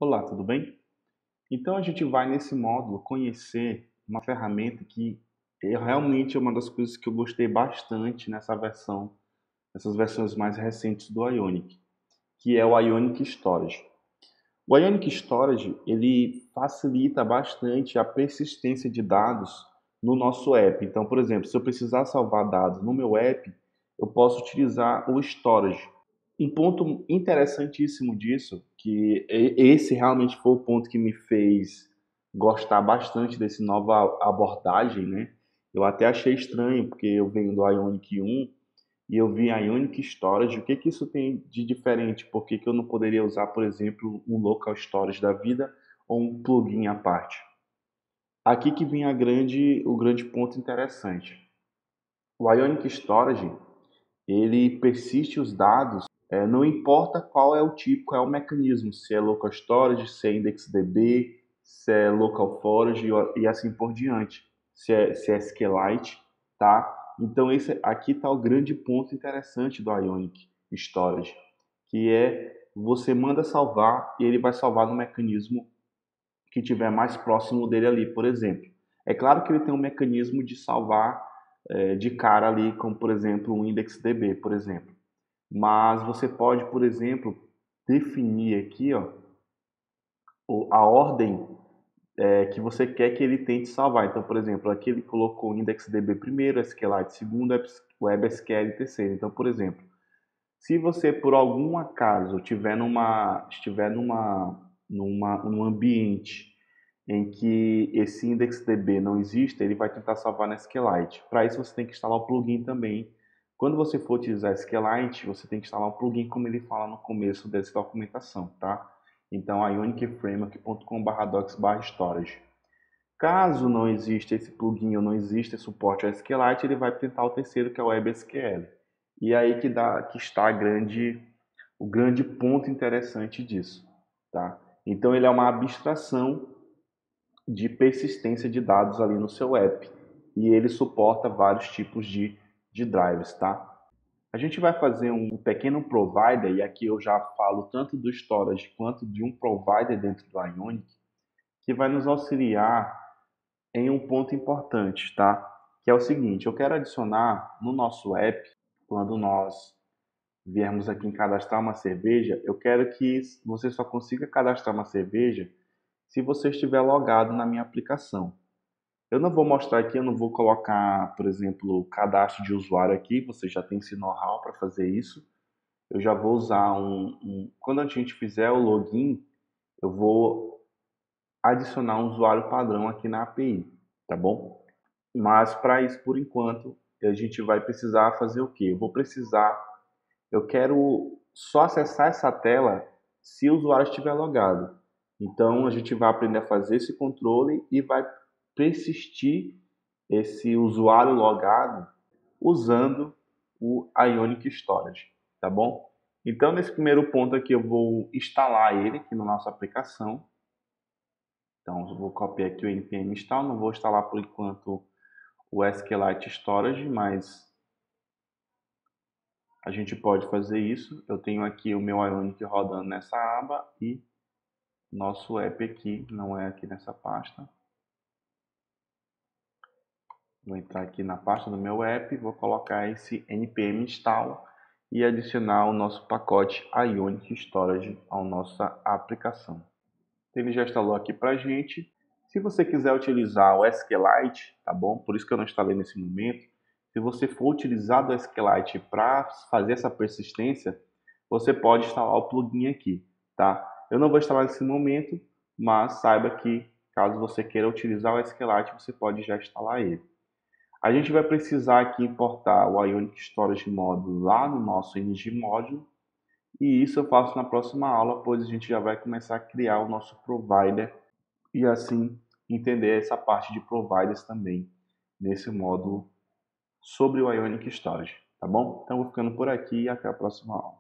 Olá, tudo bem? Então a gente vai nesse módulo conhecer uma ferramenta que realmente é uma das coisas que eu gostei bastante nessas versões mais recentes do Ionic, que é o Ionic Storage. O Ionic Storage, ele facilita bastante a persistência de dados no nosso app. Então, por exemplo, se eu precisar salvar dados no meu app, eu posso utilizar o Storage. Um ponto interessantíssimo disso, que esse realmente foi o ponto que me fez gostar bastante desse nova abordagem, né? Eu até achei estranho, porque eu venho do Ionic 1 e eu vi a Ionic Storage. O que que isso tem de diferente? Por que que eu não poderia usar, por exemplo, um local storage da vida ou um plugin à parte? Aqui que vem o grande ponto interessante. O Ionic Storage, ele persiste os dados, não importa qual é o tipo, qual é o mecanismo, se é local storage, se é IndexedDB, se é local forage e assim por diante, se é SQLite, tá? Então esse aqui está o grande ponto interessante do Ionic Storage, que é você manda salvar e ele vai salvar no mecanismo que tiver mais próximo dele ali, por exemplo. É claro que ele tem um mecanismo de salvar de cara ali, como por exemplo o IndexedDB, por exemplo. Mas você pode, por exemplo, definir aqui ó, a ordem que você quer que ele tente salvar. Então, por exemplo, aqui ele colocou o IndexedDB primeiro, SQLite segundo, WebSQL terceiro. Então, por exemplo, se você por algum acaso estiver num ambiente em que esse IndexedDB não existe, ele vai tentar salvar na SQLite. Para isso você tem que instalar o plugin também. Quando você for utilizar SQLite, você tem que instalar um plugin como ele fala no começo dessa documentação, tá? Então, ionicframework.com/docs/storage. Caso não exista esse plugin ou não exista suporte ao SQLite, ele vai tentar o terceiro, que é o WebSQL. E aí que está o grande ponto interessante disso, tá? Então ele é uma abstração de persistência de dados ali no seu app e ele suporta vários tipos de drives, tá? A gente vai fazer um pequeno provider e aqui eu já falo tanto do storage quanto de um provider dentro do Ionic que vai nos auxiliar em um ponto importante, tá? Que é o seguinte, eu quero adicionar no nosso app, quando nós viermos aqui em cadastrar uma cerveja, eu quero que você só consiga cadastrar uma cerveja se você estiver logado na minha aplicação. Eu não vou mostrar aqui, eu não vou colocar, por exemplo, cadastro de usuário aqui, você já tem esse know-how para fazer isso. Eu já vou usar quando a gente fizer o login, eu vou adicionar um usuário padrão aqui na API, tá bom? Mas para isso, por enquanto, a gente vai precisar fazer o quê? Eu quero só acessar essa tela se o usuário estiver logado. Então a gente vai aprender a fazer esse controle e vai persistir esse usuário logado usando o Ionic Storage, tá bom? Então nesse primeiro ponto aqui eu vou instalar ele aqui na nossa aplicação. Então eu vou copiar aqui o npm install, não vou instalar por enquanto o SQLite Storage, mas a gente pode fazer isso. Eu tenho aqui o meu Ionic rodando nessa aba e nosso app aqui, não é aqui nessa pasta. Vou entrar aqui na pasta do meu app, vou colocar esse npm install e adicionar o nosso pacote Ionic Storage à nossa aplicação. Ele já instalou aqui para a gente. Se você quiser utilizar o SQLite, tá bom? Por isso que eu não instalei nesse momento. Se você for utilizar o SQLite para fazer essa persistência, você pode instalar o plugin aqui, tá? Eu não vou instalar nesse momento, mas saiba que caso você queira utilizar o SQLite, você pode já instalar ele. A gente vai precisar aqui importar o Ionic Storage Module lá no nosso ng Module, e isso eu faço na próxima aula, pois a gente já vai começar a criar o nosso provider e assim entender essa parte de providers também nesse módulo sobre o Ionic Storage, tá bom? Então vou ficando por aqui e até a próxima aula.